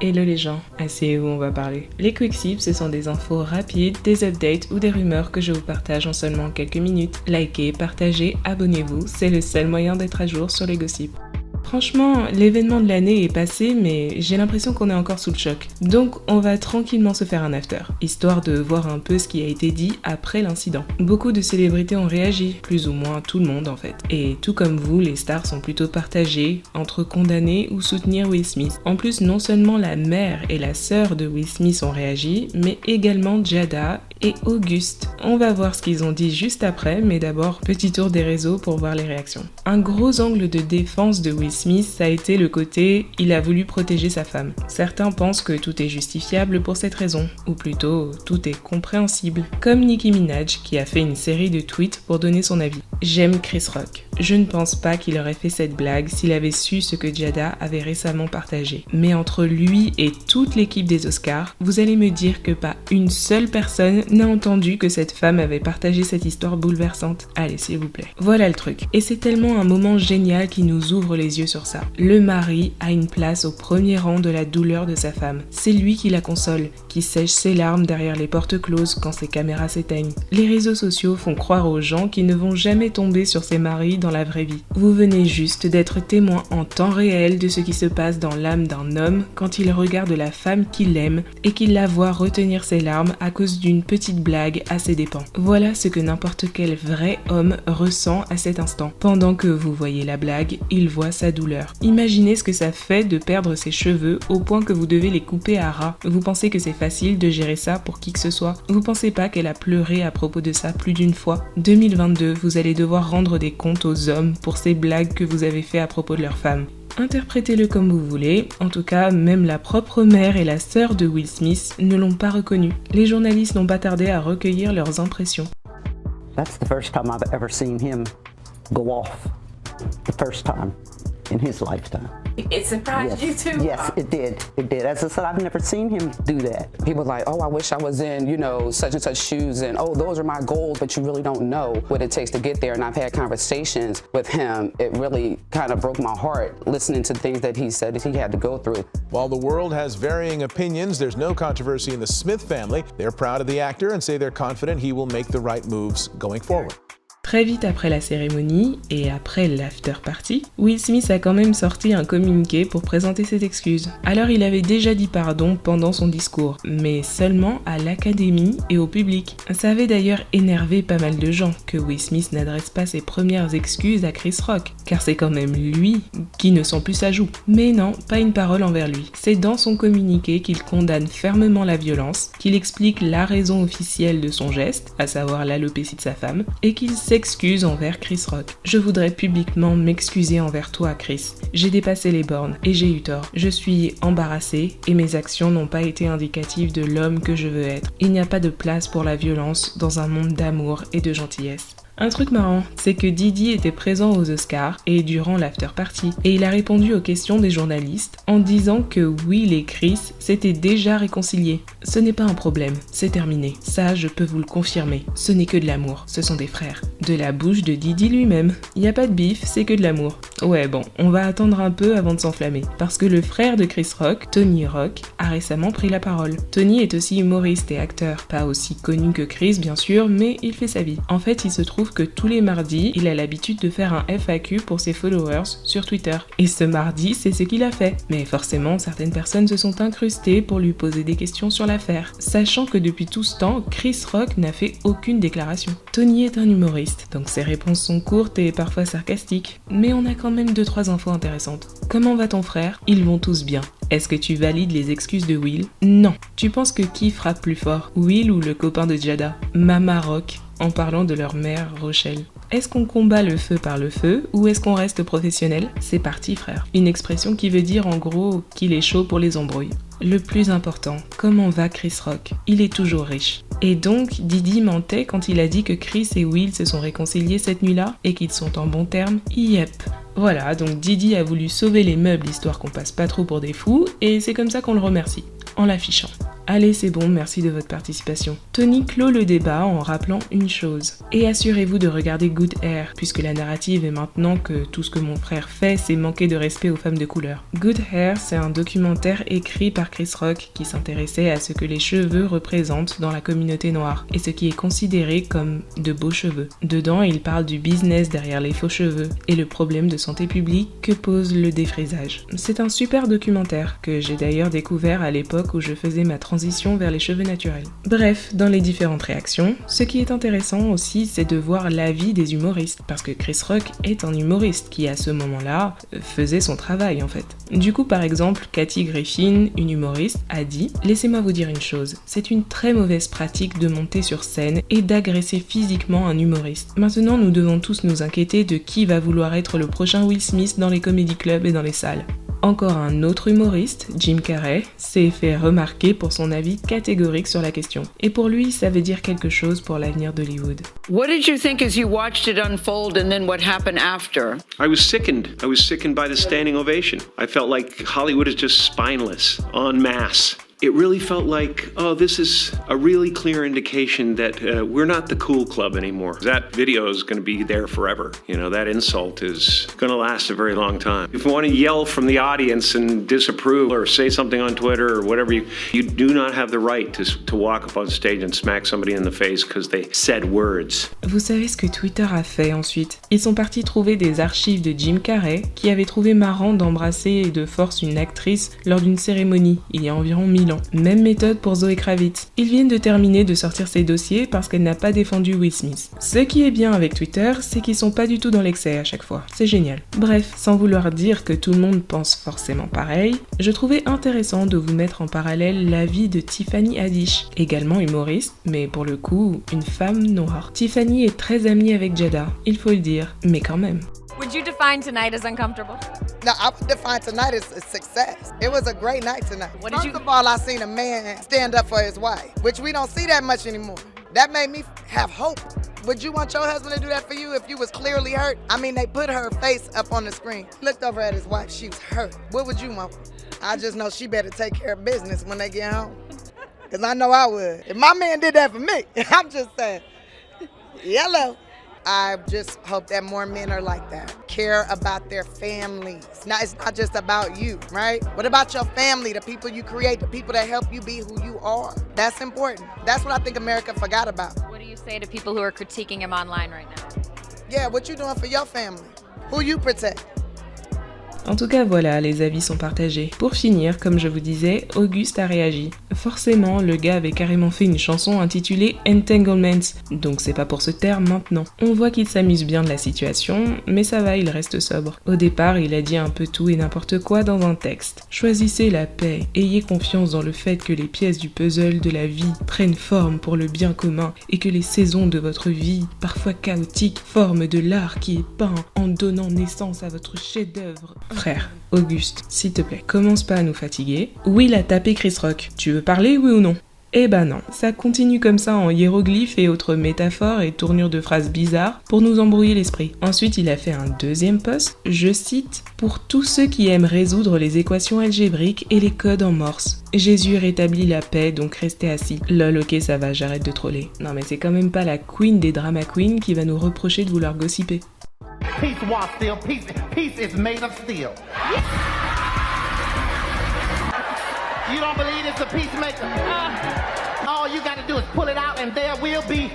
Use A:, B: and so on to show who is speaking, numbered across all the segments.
A: Hello les gens, asseyez-vous, on va parler. Les quick sips, ce sont des infos rapides, des updates ou des rumeurs que je vous partage en seulement quelques minutes. Likez, partagez, abonnez-vous, c'est le seul moyen d'être à jour sur les gossips. Franchement, l'événement de l'année est passé, mais j'ai l'impression qu'on est encore sous le choc. Donc on va tranquillement se faire un after, histoire de voir un peu ce qui a été dit après l'incident. Beaucoup de célébrités ont réagi, plus ou moins tout le monde en fait. Et tout comme vous, les stars sont plutôt partagées entre condamner ou soutenir Will Smith. En plus, non seulement la mère et la sœur de Will Smith ont réagi, mais également Jada et Auguste. On va voir ce qu'ils ont dit juste après, mais d'abord, petit tour des réseaux pour voir les réactions. Un gros angle de défense de Will Smith, ça a été le côté « il a voulu protéger sa femme ». Certains pensent que tout est justifiable pour cette raison, ou plutôt tout est compréhensible. Comme Nicki Minaj qui a fait une série de tweets pour donner son avis. J'aime Chris Rock. Je ne pense pas qu'il aurait fait cette blague s'il avait su ce que Jada avait récemment partagé. Mais entre lui et toute l'équipe des Oscars, vous allez me dire que pas une seule personne n'a entendu que cette femme avait partagé cette histoire bouleversante. Allez, s'il vous plaît. Voilà le truc. Et c'est tellement un moment génial qui nous ouvre les yeux sur ça. Le mari a une place au premier rang de la douleur de sa femme. C'est lui qui la console, qui sèche ses larmes derrière les portes closes quand ses caméras s'éteignent. Les réseaux sociaux font croire aux gens qu'ils ne vont jamais tomber sur ces maris dans la vraie vie. Vous venez juste d'être témoin en temps réel de ce qui se passe dans l'âme d'un homme quand il regarde la femme qu'il aime et qu'il la voit retenir ses larmes à cause d'une petite blague à ses dépens. Voilà ce que n'importe quel vrai homme ressent à cet instant. Pendant que vous voyez la blague, il voit sa douleur. Imaginez ce que ça fait de perdre ses cheveux au point que vous devez les couper à ras. Vous pensez que c'est facile de gérer ça pour qui que ce soit? Vous pensez pas qu'elle a pleuré à propos de ça plus d'une fois? 2022, vous allez devoir rendre des comptes aux hommes pour ces blagues que vous avez fait à propos de leurs femmes. Interprétez-le comme vous voulez, en tout cas, même la propre mère et la sœur de Will Smith ne l'ont pas reconnu. Les journalistes n'ont pas tardé à recueillir leurs impressions.
B: That's the first time I've ever seen him go off. The first time in his lifetime.
C: It surprised you too?
B: Yes, it did. It did. As I said, I've never seen him do that.
D: People like, oh, I wish I was in, such and such shoes, and oh, those are my goals, but you really don't know what it takes to get there. And I've had conversations with him. It really kind of broke my heart listening to things that he said that he had to go through.
E: While the world has varying opinions, there's no controversy in the Smith family. They're proud of the actor and say they're confident he will make the right moves going forward.
A: Très vite après la cérémonie et après l'after party, Will Smith a quand même sorti un communiqué pour présenter ses excuses. Alors il avait déjà dit pardon pendant son discours, mais seulement à l'académie et au public. Ça avait d'ailleurs énervé pas mal de gens que Will Smith n'adresse pas ses premières excuses à Chris Rock, car c'est quand même lui qui ne sent plus sa joue. Mais non, pas une parole envers lui. C'est dans son communiqué qu'il condamne fermement la violence, qu'il explique la raison officielle de son geste, à savoir l'alopécie de sa femme, et qu'il s'excuse envers Chris Rock. Je voudrais publiquement m'excuser envers toi, Chris. J'ai dépassé les bornes et j'ai eu tort. Je suis embarrassée et mes actions n'ont pas été indicatives de l'homme que je veux être. Il n'y a pas de place pour la violence dans un monde d'amour et de gentillesse. Un truc marrant, c'est que Diddy était présent aux Oscars et durant l'after party, et il a répondu aux questions des journalistes en disant que Will et Chris s'étaient déjà réconciliés. Ce n'est pas un problème, c'est terminé. Ça, je peux vous le confirmer. Ce n'est que de l'amour, ce sont des frères. De la bouche de Diddy lui-même. Y a pas de bif, c'est que de l'amour. Ouais bon, on va attendre un peu avant de s'enflammer, parce que le frère de Chris Rock, Tony Rock, a récemment pris la parole. Tony est aussi humoriste et acteur, pas aussi connu que Chris bien sûr, mais il fait sa vie. En fait, il se trouve que tous les mardis, il a l'habitude de faire un FAQ pour ses followers sur Twitter. Et ce mardi, c'est ce qu'il a fait. Mais forcément, certaines personnes se sont incrustées pour lui poser des questions sur l'affaire, sachant que depuis tout ce temps, Chris Rock n'a fait aucune déclaration. Tony est un humoriste, donc ses réponses sont courtes et parfois sarcastiques. Mais on a quand même 2-3 infos intéressantes. Comment va ton frère? Ils vont tous bien. Est-ce que tu valides les excuses de Will? Non. Tu penses que qui frappe plus fort? Will ou le copain de Jada? Mama Rock, en parlant de leur mère Rochelle. Est-ce qu'on combat le feu par le feu ou est-ce qu'on reste professionnel? C'est parti frère. Une expression qui veut dire en gros qu'il est chaud pour les embrouilles. Le plus important, comment va Chris Rock? Il est toujours riche. Et donc, Diddy mentait quand il a dit que Chris et Will se sont réconciliés cette nuit-là et qu'ils sont en bons termes? Yep. Voilà, donc Diddy a voulu sauver les meubles histoire qu'on passe pas trop pour des fous et c'est comme ça qu'on le remercie, en l'affichant. Allez, c'est bon, merci de votre participation. Tony clôt le débat en rappelant une chose. Et assurez-vous de regarder Good Hair, puisque la narrative est maintenant que tout ce que mon frère fait, c'est manquer de respect aux femmes de couleur. Good Hair, c'est un documentaire écrit par Chris Rock qui s'intéressait à ce que les cheveux représentent dans la communauté noire et ce qui est considéré comme de beaux cheveux. Dedans, il parle du business derrière les faux cheveux et le problème de santé publique que pose le défrisage. C'est un super documentaire que j'ai d'ailleurs découvert à l'époque où je faisais ma transition vers les cheveux naturels. Bref, dans les différentes réactions, ce qui est intéressant aussi, c'est de voir l'avis des humoristes, parce que Chris Rock est un humoriste qui, à ce moment-là, faisait son travail en fait. Du coup, par exemple, Kathy Griffin, une humoriste, a dit « Laissez-moi vous dire une chose, c'est une très mauvaise pratique de monter sur scène et d'agresser physiquement un humoriste. Maintenant, nous devons tous nous inquiéter de qui va vouloir être le prochain Will Smith dans les comedy clubs et dans les salles. » Encore un autre humoriste, Jim Carrey, s'est fait remarquer pour son avis catégorique sur la question. Et pour lui, ça veut dire quelque chose pour l'avenir d'Hollywood.
F: What did you think as you watched it unfold and then what happened after?
G: I was sickened. I was sickened by the standing ovation. I felt like Hollywood is just spineless, en masse. It really felt like, oh, this is a really clear indication that we're not the cool club anymore. That video is going to be there forever. You know, that insult is going to last a very long time. If you want to yell from the audience and disapprove or say something on Twitter or whatever, you do not have the right to walk up on stage and smack somebody in the face because they said words.
A: Vous savez ce que Twitter a fait ensuite? Ils sont partis trouver des archives de Jim Carrey qui avait trouvé marrant d'embrasser de force une actrice lors d'une cérémonie il y a environ 1000 ans. Même méthode pour Zoé Kravitz. Ils viennent de terminer de sortir ses dossiers parce qu'elle n'a pas défendu Will Smith. Ce qui est bien avec Twitter, c'est qu'ils sont pas du tout dans l'excès à chaque fois. C'est génial. Bref, sans vouloir dire que tout le monde pense forcément pareil, je trouvais intéressant de vous mettre en parallèle l'avis de Tiffany Haddish, également humoriste, mais pour le coup, une femme noire. Tiffany est très amie avec Jada, il faut le dire, mais quand même.
C: Would you define tonight as uncomfortable?
H: No, I would define tonight as a success. It was a great night tonight.
C: First
H: of all, I seen a man stand up for his wife, which we don't see that much anymore. That made me have hope. Would you want your husband to do that for you if you was clearly hurt? I mean, they put her face up on the screen. Looked over at his wife, she was hurt. What would you want? I just know she better take care of business when they get home. Because I know I would. If my man did that for me, I'm just saying, hello. I just hope that more men are like that. Care about their families. Now, it's not just about you, right? What about your family, the people you create, the people that help you be who you are? That's important. That's what I think America forgot about.
C: What do you say to people who are critiquing him online right now?
H: Yeah, what you doing for your family? Who you protect?
A: En tout cas voilà, les avis sont partagés. Pour finir, comme je vous disais, Auguste a réagi. Forcément, le gars avait carrément fait une chanson intitulée Entanglements, donc c'est pas pour se taire maintenant. On voit qu'il s'amuse bien de la situation, mais ça va, il reste sobre. Au départ, il a dit un peu tout et n'importe quoi dans un texte. Choisissez la paix, ayez confiance dans le fait que les pièces du puzzle de la vie prennent forme pour le bien commun et que les saisons de votre vie, parfois chaotiques, forment de l'art qui est peint en donnant naissance à votre chef-d'œuvre. Frère, Auguste, s'il te plaît, commence pas à nous fatiguer. Will a tapé Chris Rock. Tu veux parler, oui ou non? Eh ben non, ça continue comme ça en hiéroglyphes et autres métaphores et tournures de phrases bizarres pour nous embrouiller l'esprit. Ensuite, il a fait un deuxième post, je cite, « Pour tous ceux qui aiment résoudre les équations algébriques et les codes en morse. Jésus rétablit la paix, donc restez assis. » Lol, ok, ça va, j'arrête de troller. Non mais c'est quand même pas la queen des drama queens qui va nous reprocher de vouloir gossiper.
I: Peace was still. Peace is made of steel. You don't believe it's a peacemaker? All you gotta do is pull it out and there will be.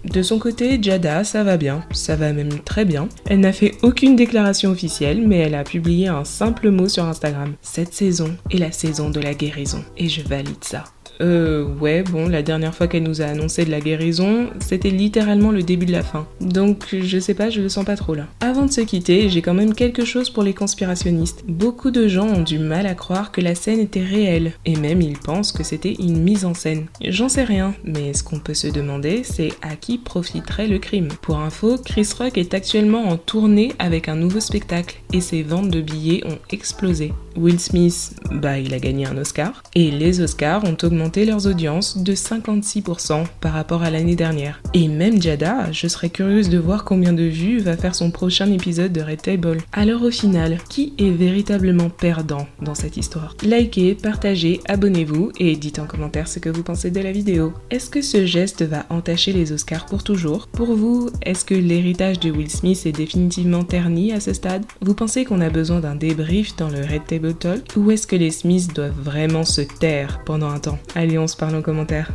A: De son côté, Jada, ça va bien, ça va même très bien. Elle n'a fait aucune déclaration officielle, mais elle a publié un simple mot sur Instagram. Cette saison est la saison de la guérison, et je valide ça. Ouais, bon, la dernière fois qu'elle nous a annoncé de la guérison, c'était littéralement le début de la fin. Donc, je sais pas, je le sens pas trop là. Avant de se quitter, j'ai quand même quelque chose pour les conspirationnistes. Beaucoup de gens ont du mal à croire que la scène était réelle, et même ils pensent que c'était une mise en scène. J'en sais rien, mais ce qu'on peut se demander, c'est à qui profiterait le crime. Pour info, Chris Rock est actuellement en tournée avec un nouveau spectacle, et ses ventes de billets ont explosé. Will Smith, il a gagné un Oscar, et les Oscars ont augmenté augmenté leurs audiences de 56% par rapport à l'année dernière. Et même Jada, je serais curieuse de voir combien de vues va faire son prochain épisode de Red Table. Alors au final, qui est véritablement perdant dans cette histoire? Likez, partagez, abonnez-vous et dites en commentaire ce que vous pensez de la vidéo. Est-ce que ce geste va entacher les Oscars pour toujours? Pour vous, est-ce que l'héritage de Will Smith est définitivement terni à ce stade? Vous pensez qu'on a besoin d'un débrief dans le Red Table Talk? Ou est-ce que les Smiths doivent vraiment se taire pendant un temps? Allez, on se parle en commentaire.